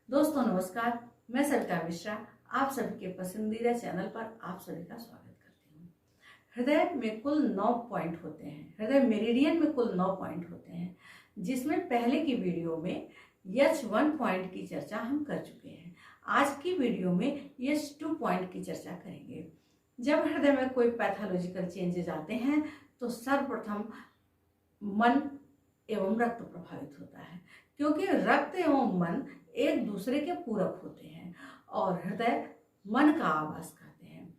दोस्तों नमस्कार, मैं सविता मिश्रा आप सभी के पसंदीदा चैनल पर आप सभी का स्वागत करती हूँ। हृदय में कुल 9 पॉइंट होते हैं। हृदय मेरिडियन में कुल 9 पॉइंट होते हैं, जिसमें पहले की वीडियो में H1 पॉइंट की चर्चा हम कर चुके हैं। आज की वीडियो में H2 पॉइंट की चर्चा करेंगे। जब हृदय में कोई पैथोलॉजिकल चेंजेस आते हैं तो सर्वप्रथम मन एवं रक्त प्रभावित होता है, क्योंकि रक्त एवं मन एक दूसरे के पूरक होते हैं और हृदय मन का आवाज करते हैं।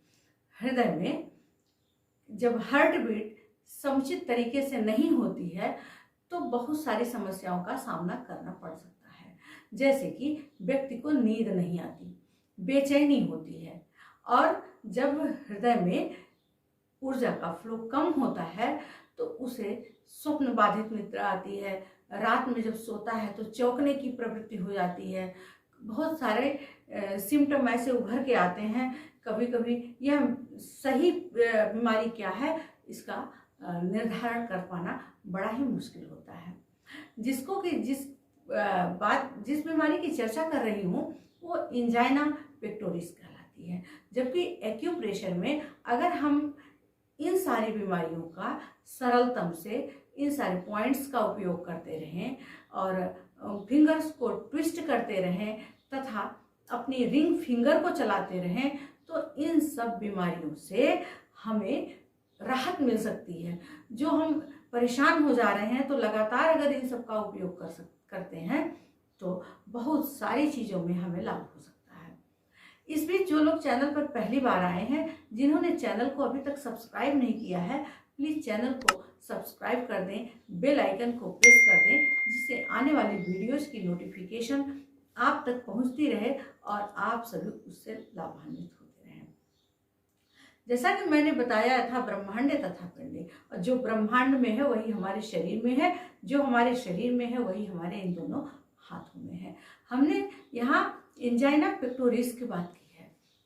हृदय में जब हार्ट बीट समुचित तरीके से नहीं होती है तो बहुत सारी समस्याओं का सामना करना पड़ सकता है, जैसे कि व्यक्ति को नींद नहीं आती, बेचैनी होती है, और जब हृदय में ऊर्जा का फ्लो कम होता है तो उसे स्वप्न बाधित निद्रा आती है। रात में जब सोता है तो चौंकने की प्रवृत्ति हो जाती है। बहुत सारे सिम्टम ऐसे उभर के आते हैं। कभी कभी यह सही बीमारी क्या है इसका निर्धारण कर पाना बड़ा ही मुश्किल होता है। जिस बीमारी की चर्चा कर रही हूँ वो एंजाइना पेक्टोरिस कहलाती है। जबकि एक्यूप्रेशर में अगर हम इन सारी बीमारियों का सरलतम से इन सारे पॉइंट्स का उपयोग करते रहें और फिंगर्स को ट्विस्ट करते रहें तथा अपनी रिंग फिंगर को चलाते रहें तो इन सब बीमारियों से हमें राहत मिल सकती है। जो हम परेशान हो जा रहे हैं तो लगातार अगर इन सब का उपयोग करते हैं तो बहुत सारी चीज़ों में हमें लाभ हो सकता है। इस बीच जो लोग चैनल पर पहली बार आए हैं, जिन्होंने चैनल को अभी तक सब्सक्राइब नहीं किया है, प्लीज़ चैनल को सब्सक्राइब कर दें, बेल आइकन को प्रेस कर दें, जिससे आने वाली वीडियोस की नोटिफिकेशन आप तक पहुंचती रहे और आप सभी उससे लाभान्वित होते रहें। जैसा कि मैंने बताया था, ब्रह्मांड तथा पिंड, और जो ब्रह्मांड में है वही हमारे शरीर में है, जो हमारे शरीर में है वही हमारे इन दोनों हाथों में है। हमने यहाँ एंजाइना पेक्टोरिस की बात की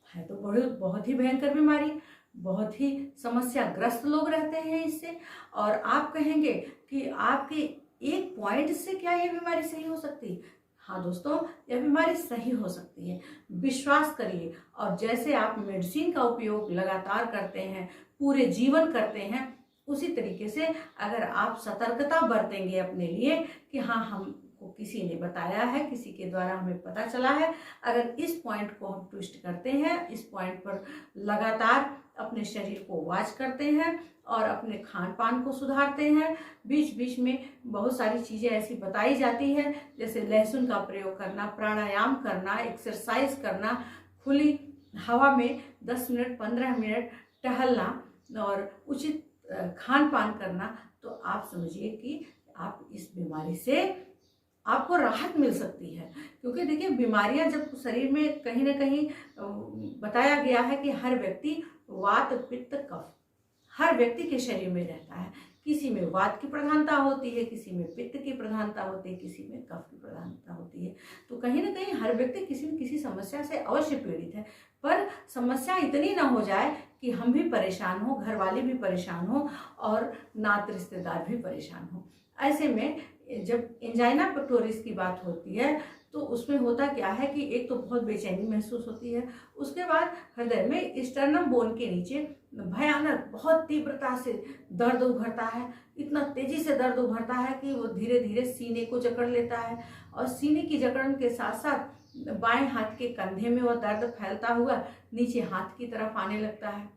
है तो बहुत ही भयंकर बीमारी, बहुत ही समस्याग्रस्त लोग रहते हैं इससे। और आप कहेंगे कि आपके एक पॉइंट से क्या ये बीमारी सही हो सकती? हाँ दोस्तों, यह बीमारी सही हो सकती है, विश्वास करिए। और जैसे आप मेडिसिन का उपयोग लगातार करते हैं, पूरे जीवन करते हैं, उसी तरीके से अगर आप सतर्कता बरतेंगे अपने लिए कि हाँ हमको किसी ने बताया है, किसी के द्वारा हमें पता चला है, अगर इस पॉइंट को हम ट्विस्ट करते हैं, इस पॉइंट पर लगातार अपने शरीर को वॉच करते हैं और अपने खान पान को सुधारते हैं, बीच बीच में बहुत सारी चीज़ें ऐसी बताई जाती है जैसे लहसुन का प्रयोग करना, प्राणायाम करना, एक्सरसाइज करना, खुली हवा में 10 मिनट 15 मिनट टहलना और उचित खान पान करना, तो आप समझिए कि आप इस बीमारी से आपको राहत मिल सकती है। क्योंकि देखिए, बीमारियां जब शरीर में कहीं ना कहीं बताया गया है कि हर व्यक्ति वात पित्त कफ हर व्यक्ति के शरीर में रहता है। किसी में वात की प्रधानता होती है, किसी में पित्त की प्रधानता होती है, किसी में कफ की प्रधानता होती है। तो कहीं ना कहीं हर व्यक्ति किसी न किसी समस्या से अवश्य पीड़ित है, पर समस्या इतनी ना हो जाए कि हम भी परेशान हो, घर वाले भी परेशान हो और नात रिश्तेदार भी परेशान हो। ऐसे में जब एंजाइना पेक्टोरिस की बात होती है तो उसमें होता क्या है कि एक तो बहुत बेचैनी महसूस होती है, उसके बाद हृदय में स्टर्नम बोन के नीचे भयानक बहुत तीव्रता से दर्द उभरता है। इतना तेजी से दर्द उभरता है कि वो धीरे धीरे सीने को जकड़ लेता है और सीने की जकड़न के साथ साथ बाएं हाथ के कंधे में वह दर्द फैलता हुआ नीचे हाथ की तरफ आने लगता है।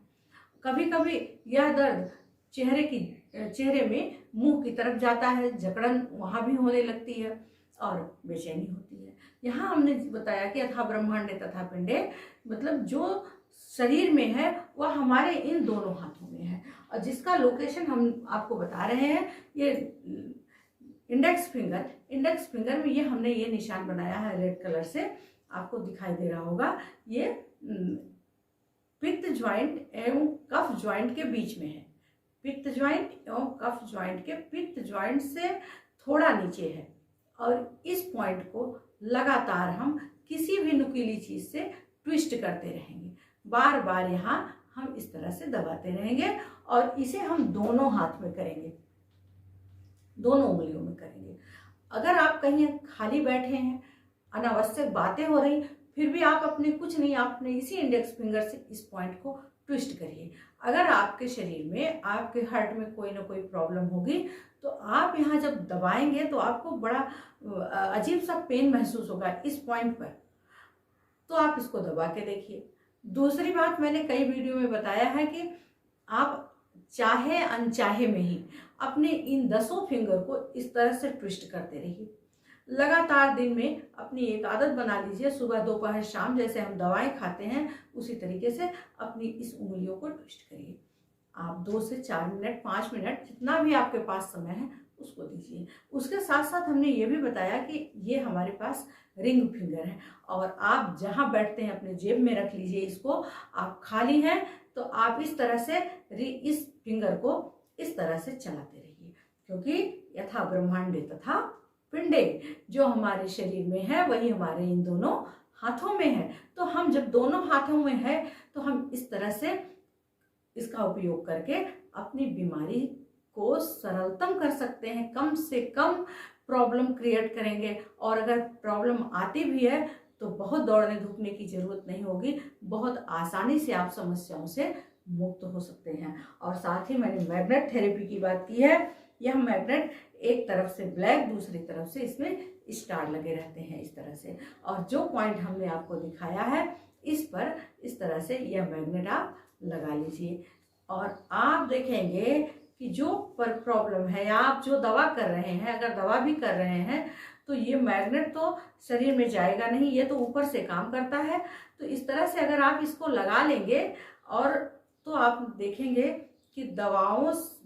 कभी कभी यह दर्द चेहरे में मुंह की तरफ जाता है, जकड़न वहां भी होने लगती है और बेचैनी होती है। यहाँ हमने बताया कि अथा ब्रह्मांडे तथा पिंडे, मतलब जो शरीर में है वह हमारे इन दोनों हाथों में है, और जिसका लोकेशन हम आपको बता रहे हैं, ये इंडेक्स फिंगर में ये हमने ये निशान बनाया है रेड कलर से, आपको दिखाई दे रहा होगा। ये पित्त ज्वाइंट एवं कफ ज्वाइंट के बीच में है। पित्त ज्वाइंट एवं कफ ज्वाइंट के पित्त ज्वाइंट से थोड़ा नीचे है, और इस पॉइंट को लगातार हम किसी भी नुकीली चीज से ट्विस्ट करते रहेंगे। बार बार यहाँ हम इस तरह से दबाते रहेंगे और इसे हम दोनों हाथ में करेंगे, दोनों उंगलियों में करेंगे। अगर आप कहीं खाली बैठे हैं, अनावश्यक बातें हो रही, फिर भी आप अपने कुछ नहीं, आपने इसी इंडेक्स फिंगर से इस पॉइंट को ट्विस्ट करिए। अगर आपके शरीर में, आपके हार्ट में कोई ना कोई प्रॉब्लम होगी तो आप यहाँ जब दबाएंगे तो आपको बड़ा अजीब सा पेन महसूस होगा इस पॉइंट पर, तो आप इसको दबा के देखिए। दूसरी बात, मैंने कई वीडियो में बताया है कि आप चाहे अनचाहे में ही अपने इन 10 फिंगर को इस तरह से ट्विस्ट करते रहिए। लगातार दिन में अपनी एक आदत बना लीजिए, सुबह दोपहर शाम जैसे हम दवाएं खाते हैं उसी तरीके से अपनी इस उंगलियों को ट्विस्ट करिए। आप 2 से 4 मिनट, 5 मिनट, जितना भी आपके पास समय है उसको दीजिए। उसके साथ साथ हमने ये भी बताया कि ये हमारे पास रिंग फिंगर है और आप जहाँ बैठते हैं अपने जेब में रख लीजिए इसको। आप खाली हैं तो आप इस तरह से इस फिंगर को इस तरह से चलाते रहिए, क्योंकि यथा ब्रह्मांडे तथा पिंडे, जो हमारे शरीर में है वही हमारे इन दोनों हाथों में है। तो हम जब दोनों हाथों में है तो हम इस तरह से इसका उपयोग करके अपनी बीमारी को सरलतम कर सकते हैं, कम से कम प्रॉब्लम क्रिएट करेंगे। और अगर प्रॉब्लम आती भी है तो बहुत दौड़ने धूपने की जरूरत नहीं होगी, बहुत आसानी से आप समस्याओं से मुक्त हो सकते हैं। और साथ ही मैंने मैग्नेट थेरेपी की बात की है। यह मैग्नेट एक तरफ से ब्लैक, दूसरी तरफ से इसमें स्टार लगे रहते हैं इस तरह से, और जो पॉइंट हमने आपको दिखाया है इस पर इस तरह से यह मैग्नेट आप लगा लीजिए और आप देखेंगे कि जो पर प्रॉब्लम है या आप जो दवा कर रहे हैं, अगर दवा भी कर रहे हैं तो ये मैग्नेट तो शरीर में जाएगा नहीं, ये तो ऊपर से काम करता है। तो इस तरह से अगर आप इसको लगा लेंगे और तो आप देखेंगे कि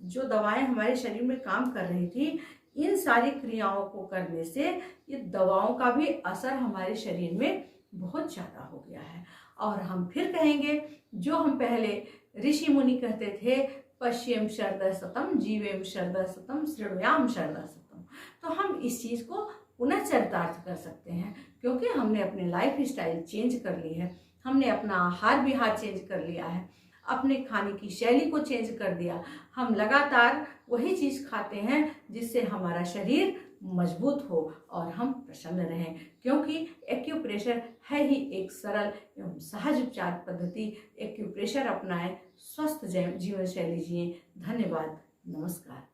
जो दवाएं हमारे शरीर में काम कर रही थी, इन सारी क्रियाओं को करने से ये दवाओं का भी असर हमारे शरीर में बहुत ज़्यादा हो गया है। और हम फिर कहेंगे, जो हम पहले ऋषि मुनि कहते थे, पश्येम शरद सतम, जीवेम शरद सतम, शृणुयाम शरद सतम, तो हम इस चीज़ को पुनः चरितार्थ कर सकते हैं, क्योंकि हमने अपने लाइफ स्टाइल चेंज कर ली है, हमने अपना आहार विहार चेंज कर लिया है, अपने खाने की शैली को चेंज कर दिया। हम लगातार वही चीज़ खाते हैं जिससे हमारा शरीर मजबूत हो और हम प्रसन्न रहें, क्योंकि एक्यूप्रेशर है ही एक सरल एवं सहज उपचार पद्धति। एक्यूप्रेशर अपनाएं, स्वस्थ जीवन शैली जिए। धन्यवाद, नमस्कार।